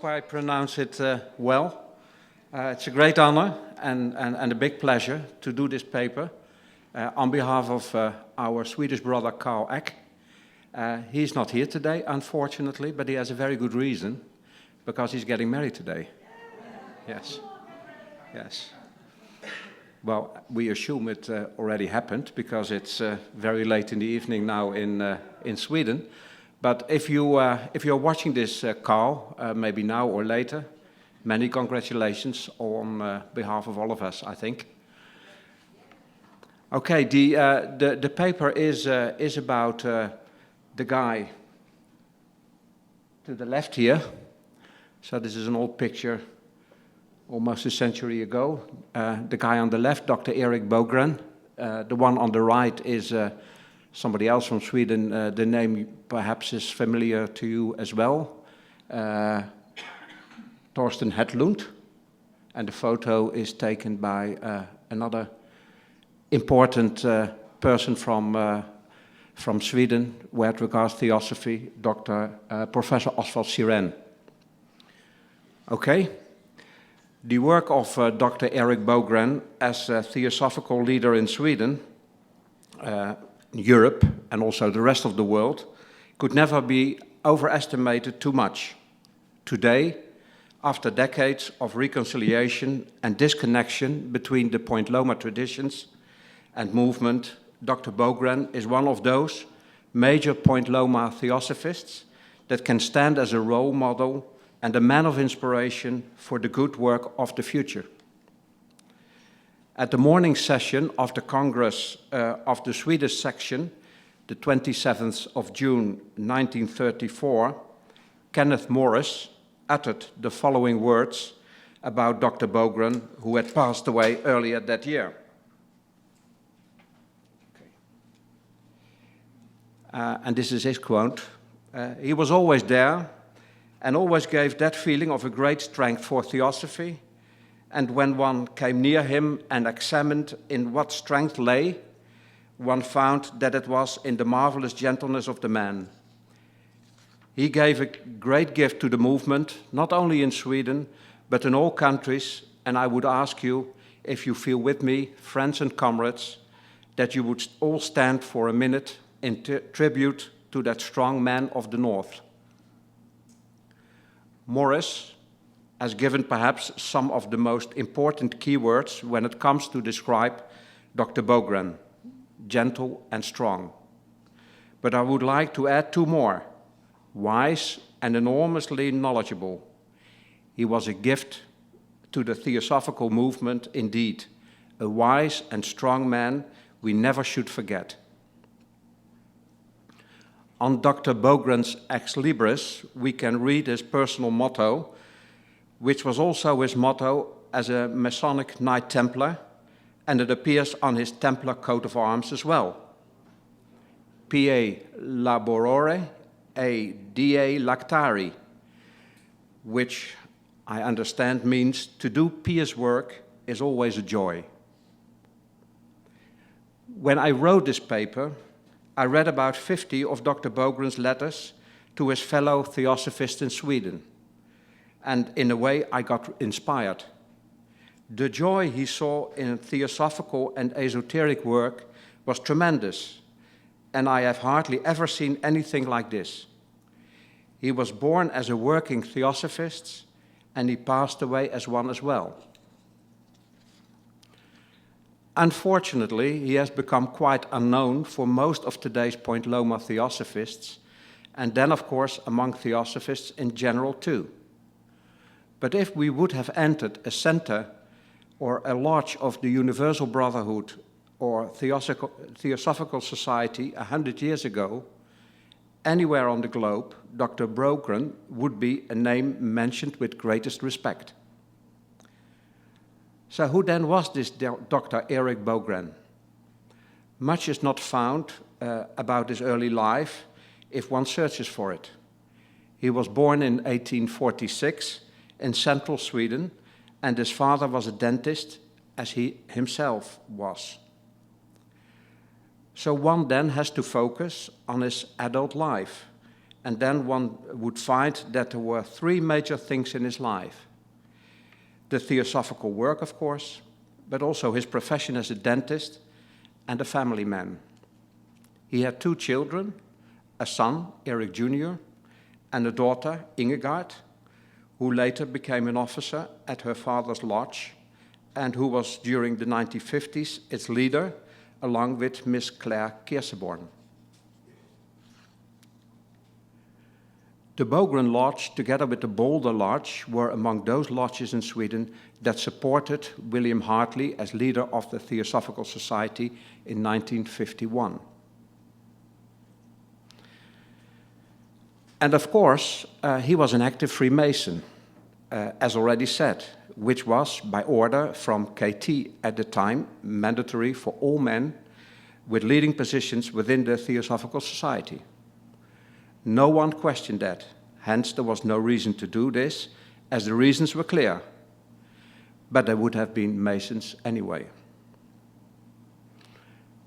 hope I pronounce it well. It's a great honor and a big pleasure to do this paper on behalf of our Swedish brother Carl Eck. He's not here today, unfortunately, but he has a very good reason, because he's getting married today. Yes. Yes. Well, we assume it already happened, because it's very late in the evening now in Sweden. But if you're watching this, Carl, maybe now or later, many congratulations on behalf of all of us, I think. Okay, the paper is about the guy to the left here. So this is an old picture, almost a century ago. The guy on the left, Dr. Erik Bogren. The one on the right is somebody else from Sweden. The name perhaps is familiar to you as well. Torsten Hedlund. And the photo is taken by another important person from Sweden, with regards to Theosophy, Professor Oswald Siren. Okay. The work of Dr. Erik Bogren as a Theosophical leader in Sweden, Europe, and also the rest of the world, could never be overestimated too much. Today, after decades of reconciliation and disconnection between the Point Loma traditions and movement, Dr. Bogren is one of those major Point Loma theosophists that can stand as a role model and a man of inspiration for the good work of the future. At the morning session of the Congress of the Swedish section, the 27th of June 1934, Kenneth Morris uttered the following words about Dr. Bogren, who had passed away earlier that year. And this is his quote. He was always there and always gave that feeling of a great strength for Theosophy. And when one came near him and examined in what strength lay, one found that it was in the marvelous gentleness of the man. He gave a great gift to the movement, not only in Sweden, but in all countries. And I would ask you, if you feel with me, friends and comrades, that you would all stand for a minute in tribute to that strong man of the North. Morris has given perhaps some of the most important keywords when it comes to describe Dr. Bogren, gentle and strong. But I would like to add two more: wise and enormously knowledgeable. He was a gift to the Theosophical movement indeed, a wise and strong man we never should forget. On Dr. Bogren's Ex Libris, we can read his personal motto, which was also his motto as a Masonic Knight Templar, and it appears on his Templar coat of arms as well. Pie laborore e die lactari, which I understand means to do pious work is always a joy. When I wrote this paper, I read about 50 of Dr. Bogren's letters to his fellow Theosophists in Sweden. And in a way, I got inspired. The joy he saw in Theosophical and esoteric work was tremendous, and I have hardly ever seen anything like this. He was born as a working Theosophist, and he passed away as one as well. Unfortunately, he has become quite unknown for most of today's Point Loma Theosophists, and then, of course, among Theosophists in general too. But if we would have entered a center or a lodge of the Universal Brotherhood or Theosophical Society 100 years ago, anywhere on the globe, Dr. Bogren would be a name mentioned with greatest respect. So who then was this Dr. Erik Bogren? Much is not found about his early life if one searches for it. He was born in 1846 in central Sweden, and his father was a dentist, as he himself was. So one then has to focus on his adult life and then one would find that there were three major things in his life. The theosophical work, of course, but also his profession as a dentist and a family man. He had two children, a son, Erik Jr., and a daughter, Ingegard, who later became an officer at her father's lodge and who was, during the 1950s, its leader, along with Miss Claire Keerseborn. The Bogren Lodge, together with the Boulder Lodge, were among those lodges in Sweden that supported William Hartley as leader of the Theosophical Society in 1951. And of course, he was an active Freemason, as already said, which was, by order from KT at the time, mandatory for all men with leading positions within the Theosophical Society. No one questioned that, hence there was no reason to do this, as the reasons were clear. But they would have been Masons anyway.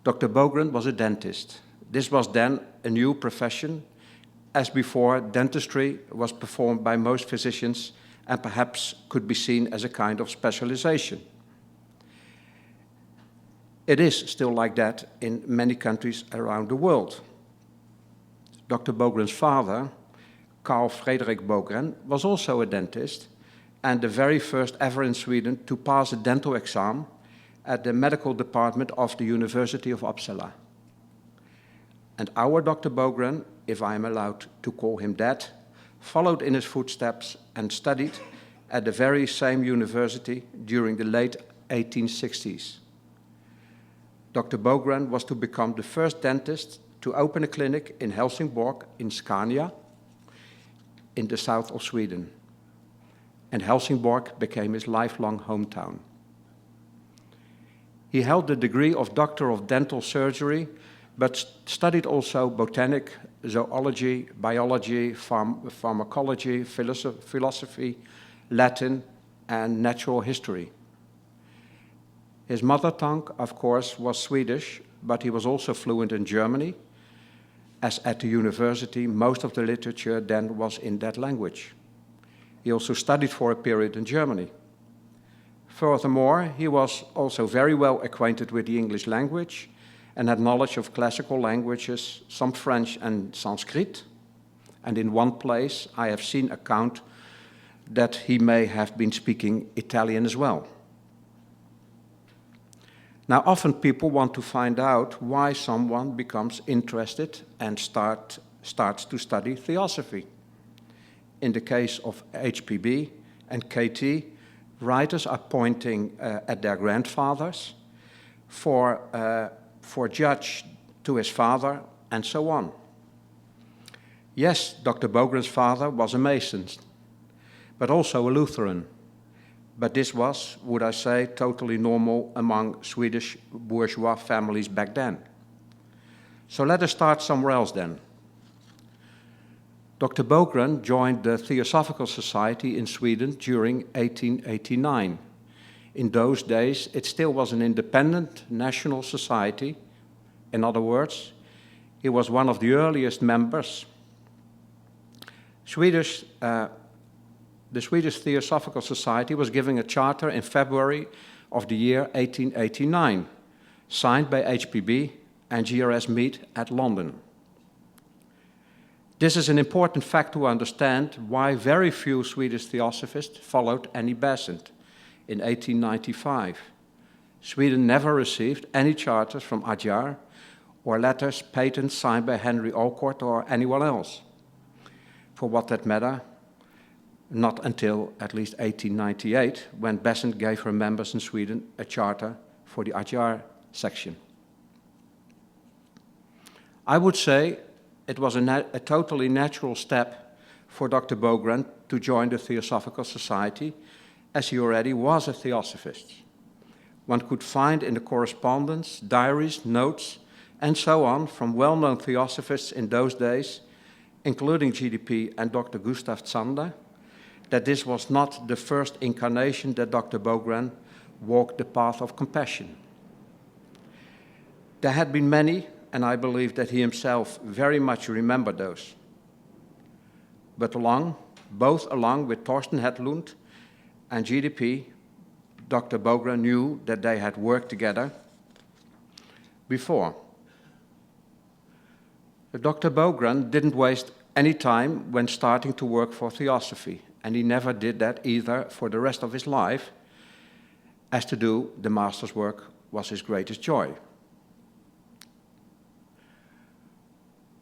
Dr. Bogren was a dentist. This was then a new profession, as before dentistry was performed by most physicians and perhaps could be seen as a kind of specialization. It is still like that in many countries around the world. Dr. Bogren's father, Carl Frederick Bogren, was also a dentist and the very first ever in Sweden to pass a dental exam at the medical department of the University of Uppsala. And our Dr. Bogren, if I am allowed to call him that, followed in his footsteps and studied at the very same university during the late 1860s. Dr. Bogren was to become the first dentist to open a clinic in Helsingborg in Scania, in the south of Sweden. And Helsingborg became his lifelong hometown. He held the degree of Doctor of Dental Surgery, but studied also botanic, zoology, biology, pharmacology, philosophy, Latin, and natural history. His mother tongue, of course, was Swedish, but he was also fluent in Germany, as at the university most of the literature then was in that language. He also studied for a period in Germany. Furthermore, he was also very well acquainted with the English language and had knowledge of classical languages, some French and Sanskrit. And in one place I have seen account that he may have been speaking Italian as well. Now, often people want to find out why someone becomes interested and starts to study theosophy. In the case of HPB and KT, writers are pointing at their grandfathers, for Judge to his father, and so on. Yes, Dr. Bogren's father was a Mason, but also a Lutheran. But this was, would I say, totally normal among Swedish bourgeois families back then. So let us start somewhere else then. Dr. Bogren joined the Theosophical Society in Sweden during 1889. In those days, it still was an independent national society. In other words, he was one of the earliest members. The Swedish Theosophical Society was given a charter in February of the year 1889, signed by HPB and GRS Mead at London. This is an important fact to understand why very few Swedish theosophists followed Annie Besant in 1895. Sweden never received any charters from Adyar or letters, patents signed by Henry Alcott or anyone else. For what that matter, not until at least 1898, when Besant gave her members in Sweden a charter for the Adyar section. I would say it was a totally natural step for Dr. Bogren to join the Theosophical Society, as he already was a theosophist. One could find in the correspondence, diaries, notes, and so on from well-known theosophists in those days, including GDP and Dr. Gustav Zander, that this was not the first incarnation that Dr. Bogren walked the path of compassion. There had been many, and I believe that he himself very much remembered those. but both along with Thorsten Hedlund and GDP, Dr. Bogren knew that they had worked together before. Dr. Bogren didn't waste any time when starting to work for Theosophy, and he never did that either for the rest of his life, as to do the master's work was his greatest joy.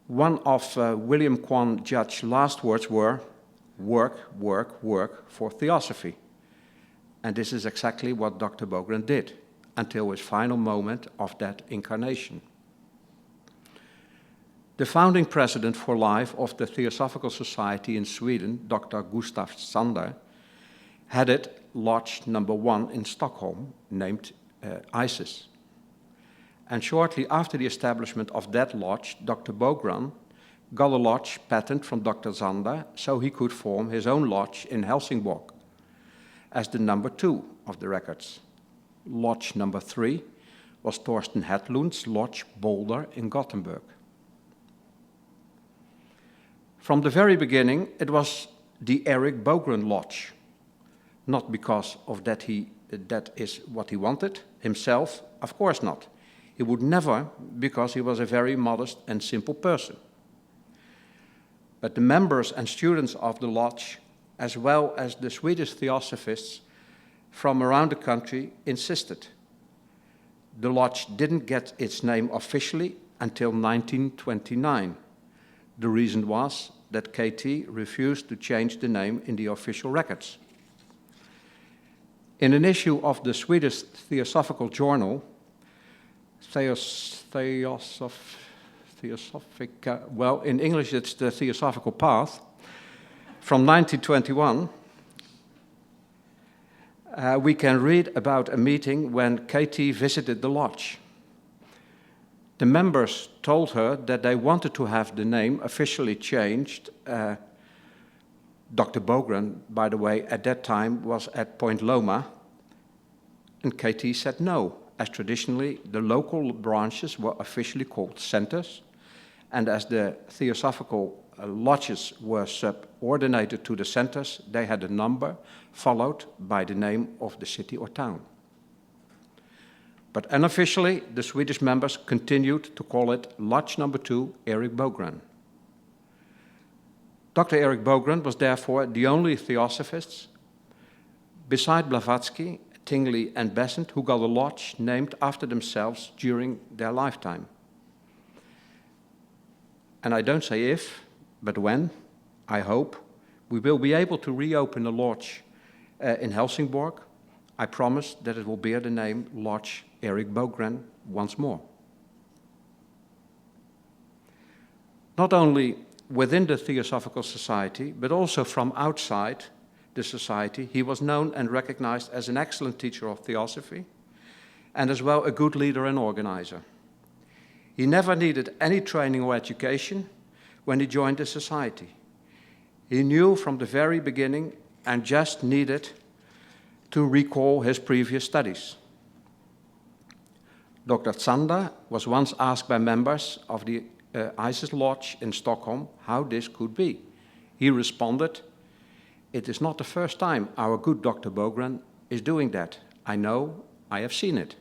One of William Quan Judge's last words were, "Work, work, work for Theosophy." And this is exactly what Dr. Bogren did until his final moment of that incarnation. The founding president for life of the Theosophical Society in Sweden, Dr. Gustav Sander, headed Lodge number 1 in Stockholm, named Isis. And shortly after the establishment of that lodge, Dr. Bogren got a lodge patent from Dr. Sander so he could form his own lodge in Helsingborg as the number 2 of the records. Lodge number 3 was Thorsten Hedlund's lodge Boulder in Gothenburg. From the very beginning, it was the Erik Bogren Lodge, not because of that is what he wanted himself, of course not. He would never, because he was a very modest and simple person. But the members and students of the lodge, as well as the Swedish theosophists from around the country, insisted. The lodge didn't get its name officially until 1929. The reason was that KT refused to change the name in the official records. In an issue of the Swedish Theosophical Journal, well, in English it's the Theosophical Path, from 1921, we can read about a meeting when KT visited the lodge. The members told her that they wanted to have the name officially changed. Dr. Bogren, by the way, at that time was at Point Loma, and KT said no, as traditionally the local branches were officially called centers, and as the Theosophical lodges were subordinated to the centers, they had a number followed by the name of the city or town. But unofficially, the Swedish members continued to call it Lodge number 2, Erik Bogren. Dr. Erik Bogren was therefore the only theosophist, beside Blavatsky, Tingley and Besant, who got a lodge named after themselves during their lifetime. And I don't say if, but when, I hope, we will be able to reopen a lodge in Helsingborg. I promise that it will bear the name Lodge Erik Bogren once more. Not only within the Theosophical Society, but also from outside the society, he was known and recognized as an excellent teacher of theosophy and as well a good leader and organizer. He never needed any training or education when he joined the society. He knew from the very beginning and just needed to recall his previous studies. Dr. Sander was once asked by members of the Isis Lodge in Stockholm how this could be. He responded, "It is not the first time our good Dr. Bogren is doing that. I know, I have seen it."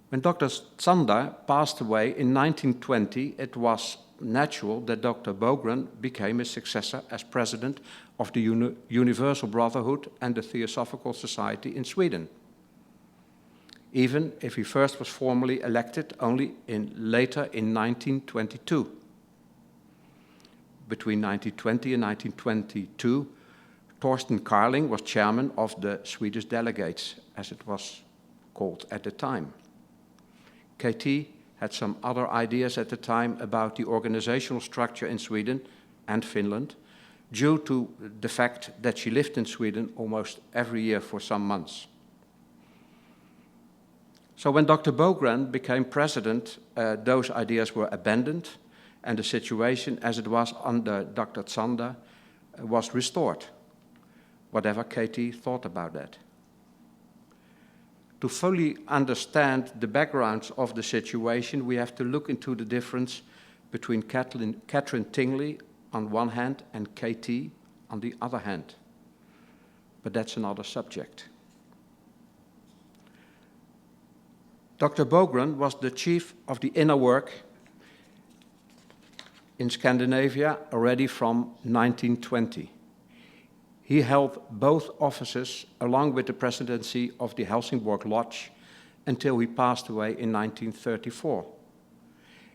When Dr. Sander passed away in 1920, it was natural that Dr. Bogren became his successor as president of the Universal Brotherhood and the Theosophical Society in Sweden, even if he first was formally elected only later in 1922. Between 1920 and 1922, Torsten Carling was chairman of the Swedish delegates, as it was called at the time. KT had some other ideas at the time about the organizational structure in Sweden and Finland, due to the fact that she lived in Sweden almost every year for some months. So when Dr. Bogren became president, those ideas were abandoned, and the situation as it was under Dr. Sander was restored, whatever KT thought about that. To fully understand the backgrounds of the situation, we have to look into the difference between Catherine Tingley on one hand and KT on the other hand. But that's another subject. Dr. Bogren was the chief of the inner work in Scandinavia already from 1920. He held both offices along with the presidency of the Helsingborg Lodge until he passed away in 1934.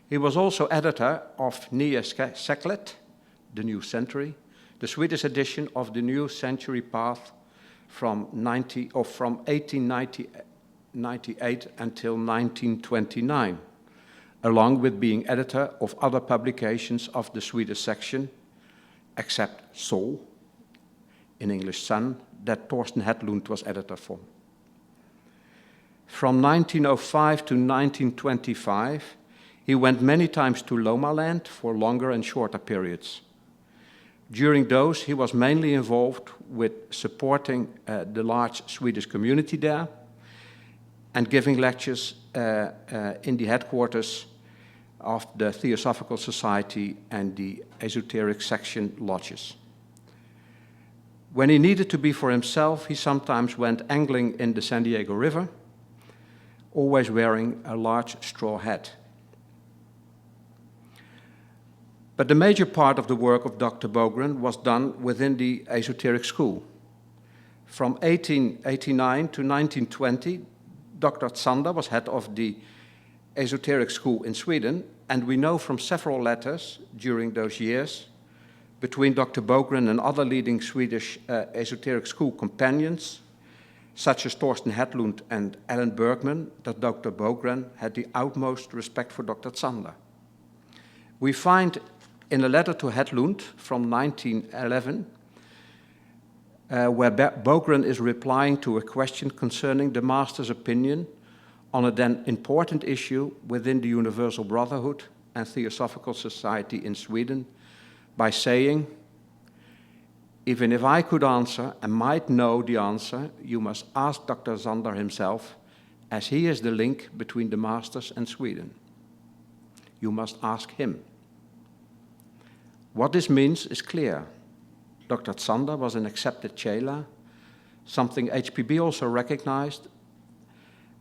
He was also editor of Nya Seklet, the New Century, the Swedish edition of the New Century Path from 1898 until 1929, along with being editor of other publications of the Swedish section, except Sol, in English Sun, that Torsten Hedlund was editor for. From 1905 to 1925, he went many times to Loma land for longer and shorter periods. During those, he was mainly involved with supporting the large Swedish community there and giving lectures in the headquarters of the Theosophical Society and the Esoteric Section lodges. When he needed to be for himself, he sometimes went angling in the San Diego River, always wearing a large straw hat. But the major part of the work of Dr. Bogren was done within the Esoteric School. From 1889 to 1920, Dr. Zander was head of the Esoteric School in Sweden, and we know from several letters during those years between Dr. Bogren and other leading Swedish Esoteric School companions, such as Torsten Hedlund and Ellen Bergman, that Dr. Bogren had the utmost respect for Dr. Zander. We find in a letter to Hedlund from 1911, where Bogren is replying to a question concerning the Master's opinion on a then important issue within the Universal Brotherhood and Theosophical Society in Sweden, by saying, "Even if I could answer and might know the answer, you must ask Dr. Zander himself, as he is the link between the Masters and Sweden. You must ask him." What this means is clear. Dr. Zander was an accepted chela, something HPB also recognized,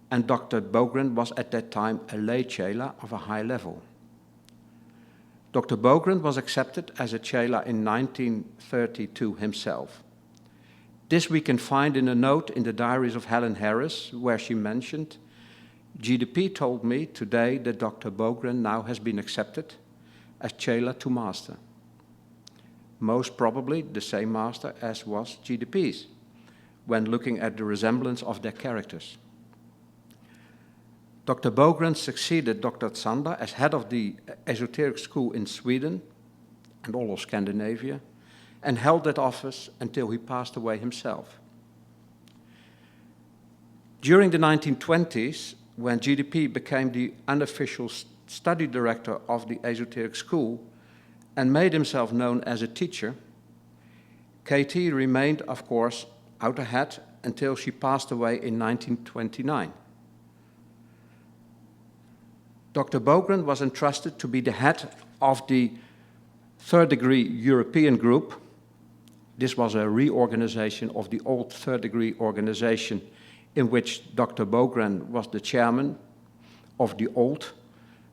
and Dr. Bogren was at that time a lay chela of a high level. Dr. Bogren was accepted as a chela in 1932 himself. This we can find in a note in the diaries of Helen Harris, where she mentioned, "GDP told me today that Dr. Bogren now has been accepted as chela to master." Most probably the same master as was GDP's, when looking at the resemblance of their characters. Dr. Bogren succeeded Dr. Zander as head of the Esoteric School in Sweden and all of Scandinavia, and held that office until he passed away himself. During the 1920s, when GDP became the unofficial study director of the Esoteric School and made himself known as a teacher, KT remained, of course, out ahead until she passed away in 1929. Dr. Bogren was entrusted to be the head of the Third Degree European Group. This was a reorganization of the old Third Degree organization in which Dr. Bogren was the chairman of the old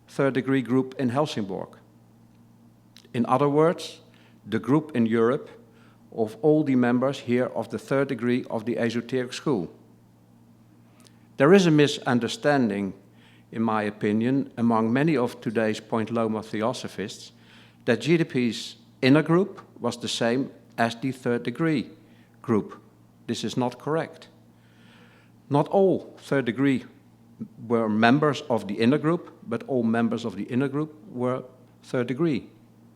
Third Degree Group in Helsingborg. In other words, the group in Europe of all the members here of the Third Degree of the Esoteric School. There is a misunderstanding, in my opinion, among many of today's Point Loma theosophists, that GDP's inner group was the same as the Third Degree group. This is not correct. Not all Third Degree were members of the inner group, but all members of the inner group were Third Degree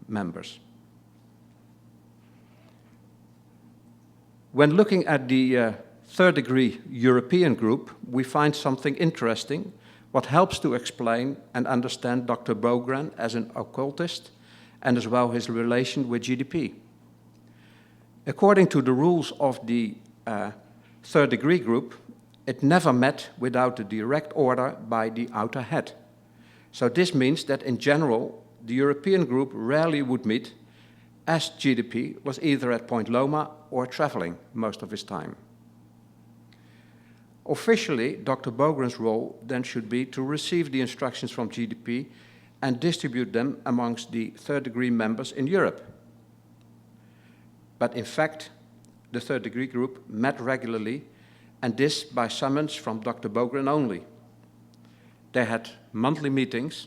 members. When looking at the Third Degree European group, we find something interesting, what helps to explain and understand Dr. Bogren as an occultist and as well his relation with GDP. According to the rules of the Third Degree group, it never met without a direct order by the outer head. So this means that in general, the European group rarely would meet as GDP was either at Point Loma or traveling most of his time. Officially, Dr. Bogren's role then should be to receive the instructions from GDP and distribute them amongst the third-degree members in Europe. But in fact, the third-degree group met regularly, and this by summons from Dr. Bogren only. They had monthly meetings,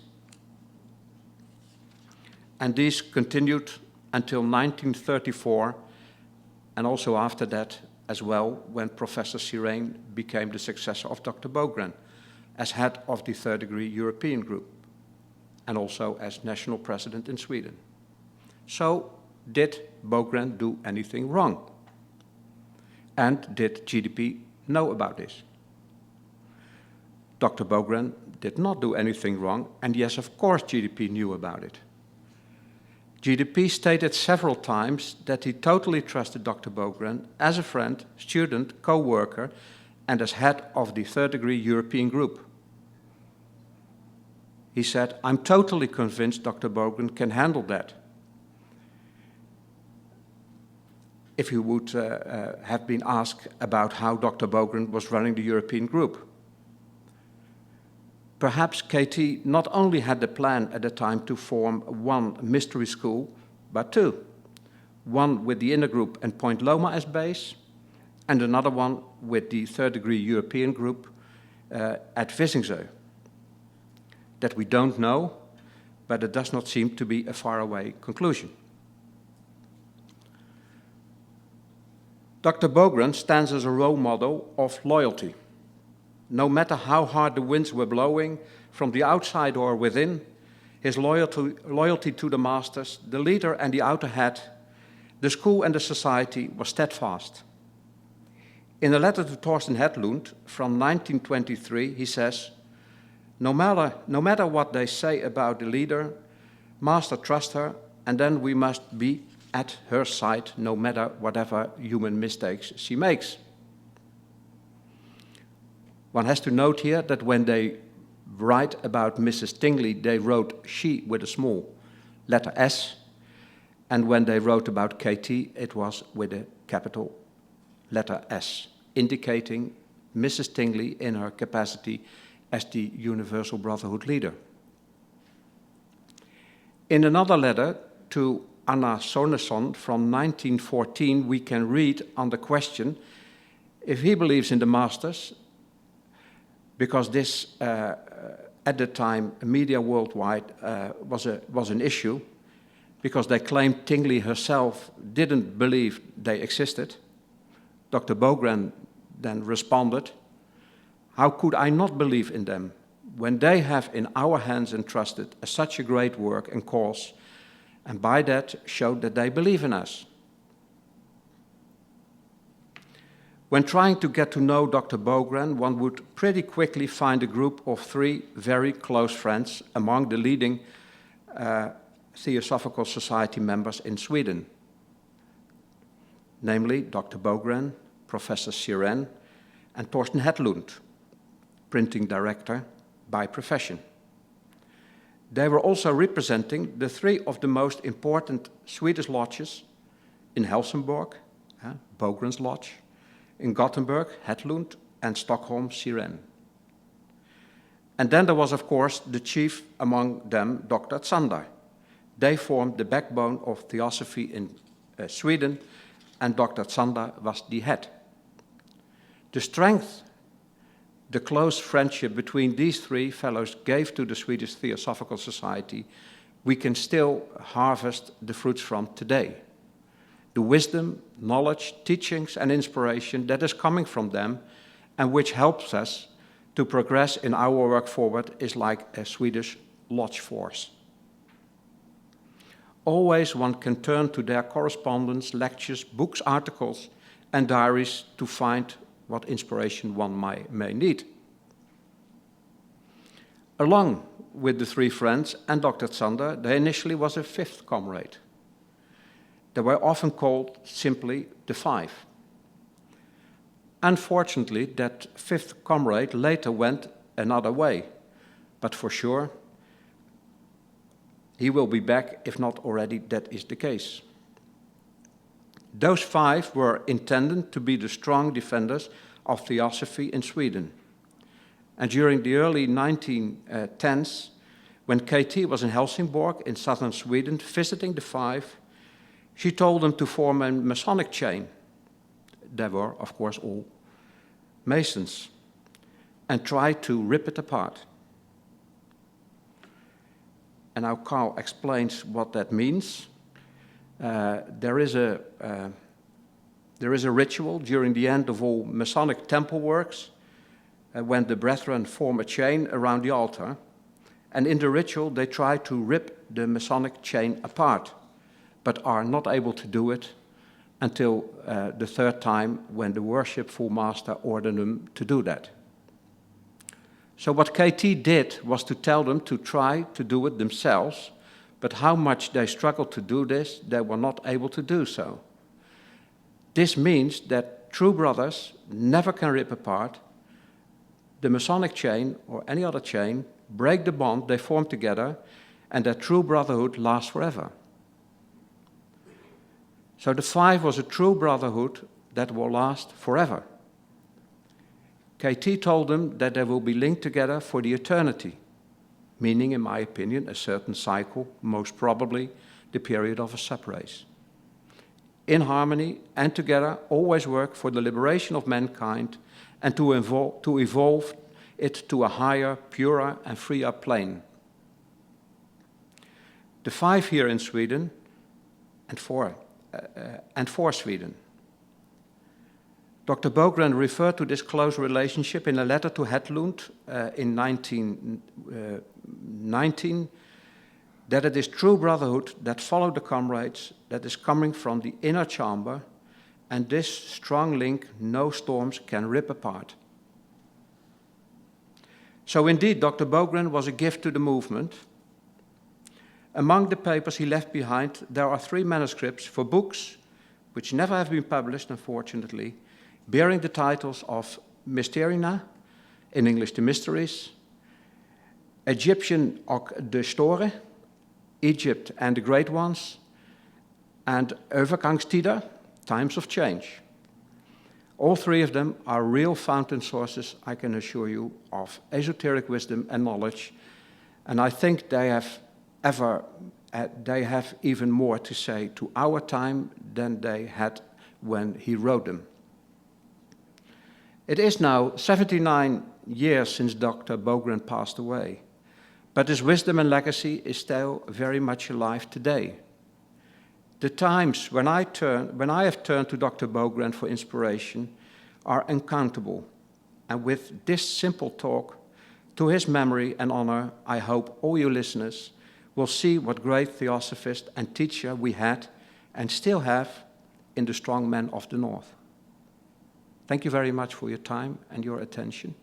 and these continued until 1934, and also after that as well, when Professor Sirene became the successor of Dr. Bogren as head of the third-degree European group, and also as national president in Sweden. So, did Bogren do anything wrong? And did GDP know about this? Dr. Bogren did not do anything wrong, and yes, of course, GDP knew about it. GDP stated several times that he totally trusted Dr. Bogren as a friend, student, co-worker, and as head of the third-degree European group. He said, "I'm totally convinced Dr. Bogren can handle that." If he would have been asked about how Dr. Bogren was running the European group. Perhaps KT not only had the plan at the time to form one mystery school, but two. One with the inner group and Point Loma as base, and another one with the third-degree European group at Vissingzee. That we don't know, but it does not seem to be a faraway conclusion. Dr. Bogren stands as a role model of loyalty. No matter how hard the winds were blowing, from the outside or within, his loyalty to the masters, the leader and the outer head, the school and the society was steadfast. In a letter to Thorsten Hedlund from 1923, he says, no matter what they say about the leader, master trust her, and then we must be at her side no matter whatever human mistakes she makes. One has to note here that when they write about Mrs. Tingley, they wrote she with a small letter S, and when they wrote about KT, it was with a capital letter S, indicating Mrs. Tingley in her capacity as the Universal Brotherhood leader. In another letter to Anna Sonesson from 1914, we can read on the question if he believes in the masters, because this, at the time, media worldwide was an issue, because they claimed Tingley herself didn't believe they existed. Dr. Bogren then responded, "How could I not believe in them when they have in our hands entrusted such a great work and cause, and by that showed that they believe in us?" When trying to get to know Dr. Bogren, one would pretty quickly find a group of three very close friends among the leading Theosophical Society members in Sweden, namely Dr. Bogren, Professor Sirene, and Thorsten Hedlund, printing director by profession. They were also representing the three of the most important Swedish lodges in Helsingborg, Bogren's Lodge, in Gothenburg, Hedlund, and Stockholm, Sirene. And then there was, of course, the chief among them, Dr. Zander. They formed the backbone of Theosophy in Sweden, and Dr. Zander was the head. The strength, the close friendship between these three fellows gave to the Swedish Theosophical Society, we can still harvest the fruits from today. The wisdom, knowledge, teachings, and inspiration that is coming from them and which helps us to progress in our work forward is like a Swedish lodge force. Always one can turn to their correspondence, lectures, books, articles, and diaries to find what inspiration one may need. Along with the three friends and Dr. Zander, there initially was a fifth comrade. They were often called simply the Five. Unfortunately, that fifth comrade later went another way, but for sure, he will be back, if not already that is the case. Those 5 were intended to be the strong defenders of Theosophy in Sweden. And during the early 1910s, when KT was in Helsingborg in southern Sweden visiting the 5, she told them to form a Masonic chain. They were, of course, all Masons, and tried to rip it apart. And now Carl explains what that means. There is a ritual during the end of all Masonic temple works when the brethren form a chain around the altar. And in the ritual, they try to rip the Masonic chain apart, but are not able to do it until the 3rd time when the worshipful master ordered them to do that. So what KT did was to tell them to try to do it themselves, but how much they struggled to do this, they were not able to do so. This means that true brothers never can rip apart the Masonic chain or any other chain, break the bond they form together, and that true brotherhood lasts forever. So the 5 was a true brotherhood that will last forever. KT told them that they will be linked together for the eternity, meaning, in my opinion, a certain cycle, most probably the period of a subrace. In harmony and together, always work for the liberation of mankind and to evolve it to a higher, purer, and freer plane. The 5 here in Sweden, and for Sweden. Dr. Bogren referred to this close relationship in a letter to Hedlund in 1919, that it is true brotherhood that follow the comrades that is coming from the inner chamber, and this strong link no storms can rip apart. So indeed, Dr. Bogren was a gift to the movement. Among the papers he left behind, there are 3 manuscripts for books, which never have been published, unfortunately, bearing the titles of Mysterina, in English, The Mysteries, Egyptian och de Store, Egypt and the Great Ones, and Overgangstider, Times of Change. All 3 of them are real fountain sources, I can assure you, of esoteric wisdom and knowledge, and I think they have even more to say to our time than they had when he wrote them. It is now 79 years since Dr. Bogren passed away, but his wisdom and legacy is still very much alive today. The times when I have turned to Dr. Bogren for inspiration are uncountable, and with this simple talk, to his memory and honor, I hope all you listeners will see what great theosophist and teacher we had and still have in the strong men of the North. Thank you very much for your time and your attention.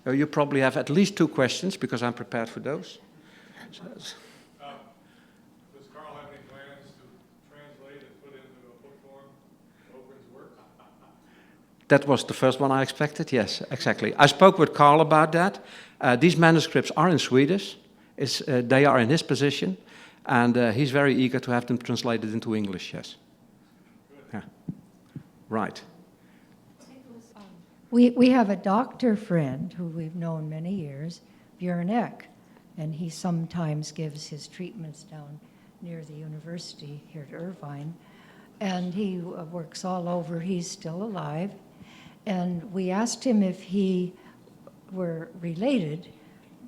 You probably have at least 2 questions, because I'm prepared for those. Does Carl have any plans to translate and put into a book form Bogren's work? That was the first one I expected, yes, exactly. I spoke with Carl about that. These manuscripts are in Swedish. They are in his position, and he's very eager to have them translated into English, yes. Yeah. Right. We have a doctor friend who we've known many years, Björn Eck, and he sometimes gives his treatments down near the university here at Irvine, and he works all over. He's still alive, and we asked him if he were related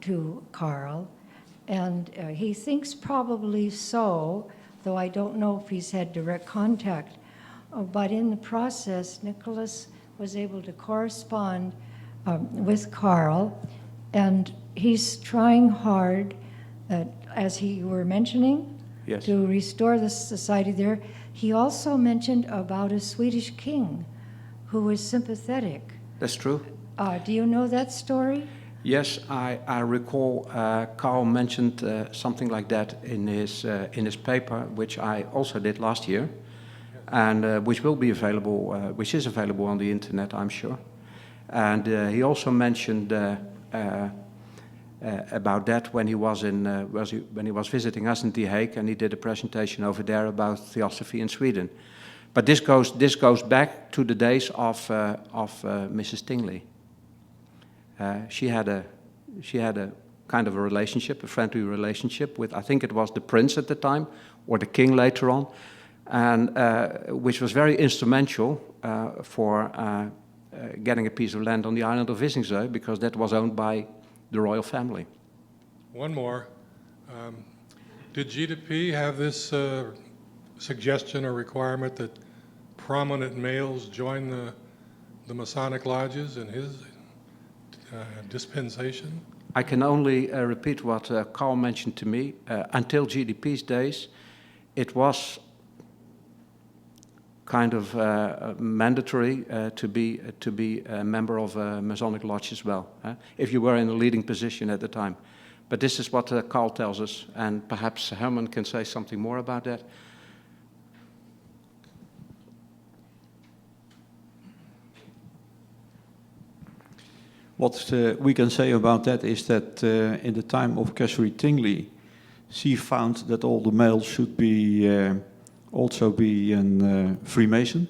to Carl, and he thinks probably so, though I don't know if he's had direct contact. But in the process, Nicholas was able to correspond with Carl, and he's trying hard, as you were mentioning, yes, to restore the society there. He also mentioned about a Swedish king who was sympathetic. That's true. Do you know that story? Yes, I recall Carl mentioned something like that in his paper, which I also did last year, and which will be available, which is available on the internet, I'm sure. And he also mentioned about that when he was when he was visiting us in The Hague, and he did a presentation over there about Theosophy in Sweden. But this goes back to the days of Mrs. Tingley. She had a kind of a relationship, a friendly relationship with, I think it was the prince at the time, or the king later on, and which was very instrumental for getting a piece of land on the island of Visingsö, because that was owned by the royal family. One more. Did GDP have this suggestion or requirement that prominent males join the Masonic lodges in his dispensation? I can only repeat what Carl mentioned to me. Until GDP's days, it was kind of mandatory to be a member of a Masonic lodge as well, if you were in a leading position at the time. But this is what Carl tells us, and perhaps Herman can say something more about that. What we can say about that is that in the time of Catherine Tingley, she found that all the males should be also be a Freemason.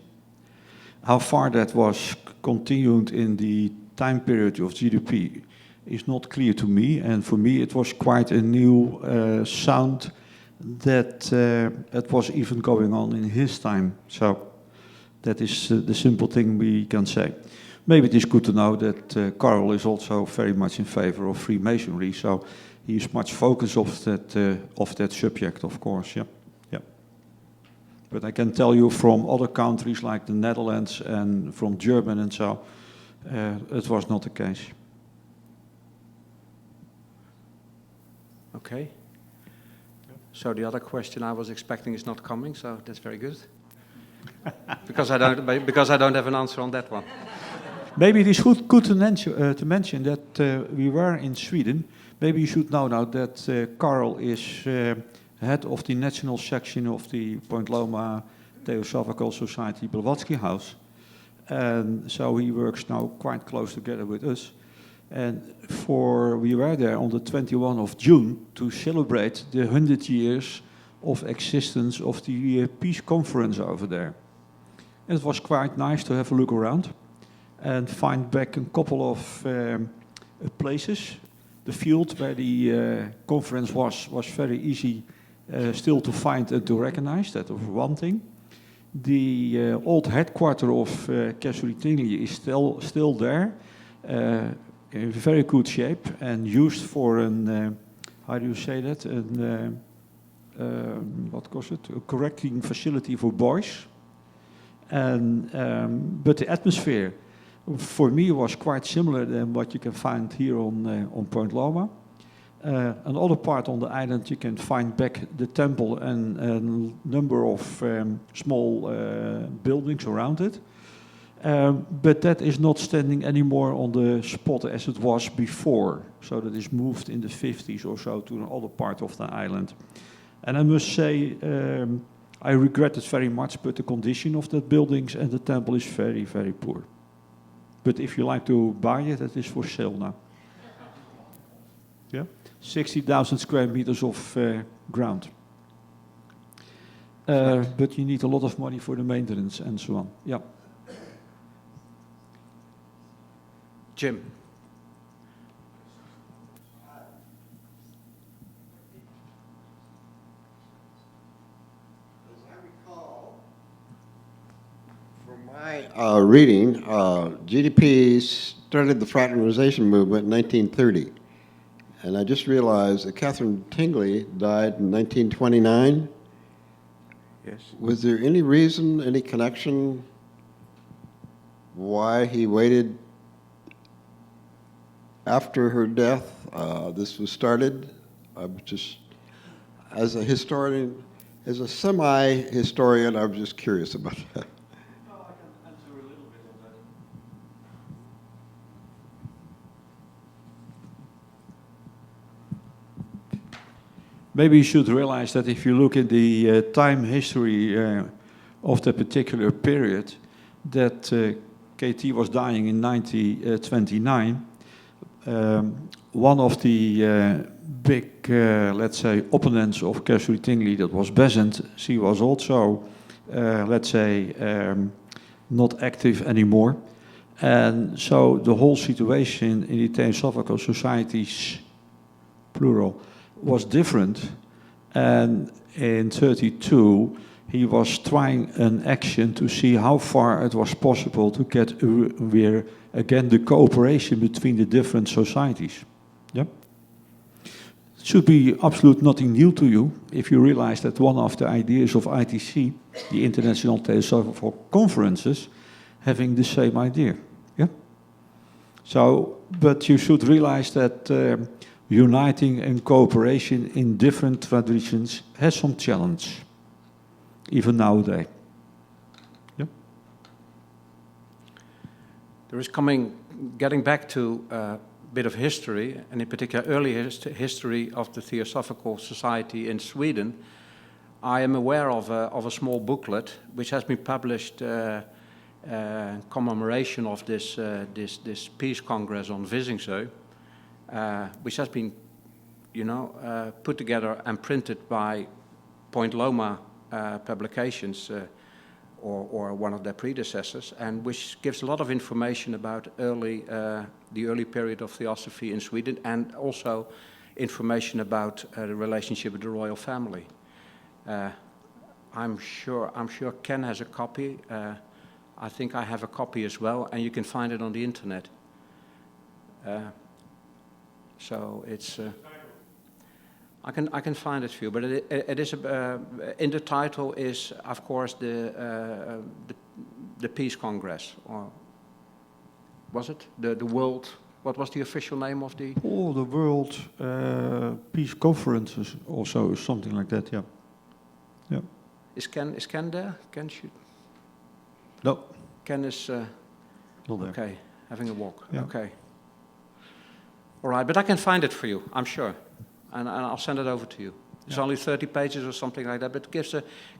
How far that was continued in the time period of GDP is not clear to me, and for me it was quite a new sound that it was even going on in his time. So that is the simple thing we can say. Maybe it is good to know that Carl is also very much in favor of Freemasonry, so he is much focused of that subject, of course. Yeah. But I can tell you from other countries like the Netherlands and from Germany and so, it was not the case. Okay. So the other question I was expecting is not coming, so that's very good. because I don't have an answer on that one. Maybe it is good to mention that we were in Sweden. Maybe you should know now that Carl is head of the national section of the Point Loma Theosophical Society Blavatsky House. And so he works now quite close together with us. And we were there on the 21st of June to celebrate the 100 years of existence of the peace conference over there. And it was quite nice to have a look around and find back a couple of places. The field where the conference was very easy still to find and to recognize. That was one thing. The old headquarters of Catherine Tingley is still there, in very good shape and used for an, how do you say that? What was it? A correcting facility for boys. But the atmosphere, for me, was quite similar than what you can find here on Point Loma. Another part on the island, you can find back the temple and a number of small buildings around it. But that is not standing anymore on the spot as it was before. So that is moved in the 50s or so to another part of the island. And I must say, I regret it very much, but the condition of the buildings and the temple is very, very poor. But if you like to buy it, it is for sale now. Yeah, 60,000 square meters of ground. But you need a lot of money for the maintenance and so on. Yeah. Jim. My reading, GDP started the fraternization movement in 1930. And I just realized that Catherine Tingley died in 1929. Yes. Was there any reason, any connection, why he waited after her death? This was started. I'm just, as a historian, as a semi-historian, I was just curious about that. Maybe you should realize that if you look at the time history of that particular period, that KT was dying in 1929, one of the big, let's say, opponents of Catherine Tingley, that was Besant, she was also, let's say, not active anymore. And so the whole situation in the Theosophical societies, plural, was different. And in 32, he was trying an action to see how far it was possible to get again the cooperation between the different societies. Yeah? It should be absolute nothing new to you if you realize that one of the ideas of ITC, the International Theosophical Conferences, having the same idea. Yeah? So, but you should realize that uniting and cooperation in different traditions has some challenge, even nowadays. Yeah? There is getting back to a bit of history, and in particular early history of the Theosophical Society in Sweden. I am aware of a small booklet which has been published in commemoration of this Peace Congress on Visingsö, which has been, put together and printed by Point Loma publications or one of their predecessors, and which gives a lot of information about the early period of Theosophy in Sweden, and also information about the relationship with the royal family. I'm sure Ken has a copy. I think I have a copy as well, and you can find it on the internet. So it's. I can find it for you, but it is in the title is of course the Peace Congress, or was it the World? What was the official name of the? Oh, the World Peace Conferences, also something like that. Yeah, yeah. Is Ken there? Ken should. No. Ken is Not there. okay, having a walk. Yeah. Okay. All right, but I can find it for you, I'm sure. And I'll send it over to you. It's only 30 pages or something like that, but it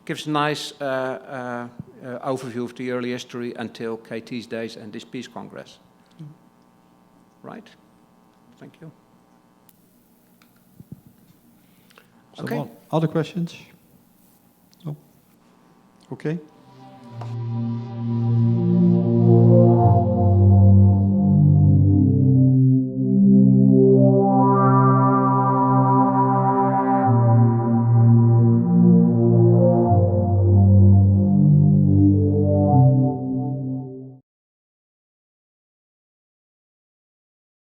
gives a nice overview of the early history until KT's days and this Peace Congress. Right? Thank you. Okay. Other questions? No? Okay.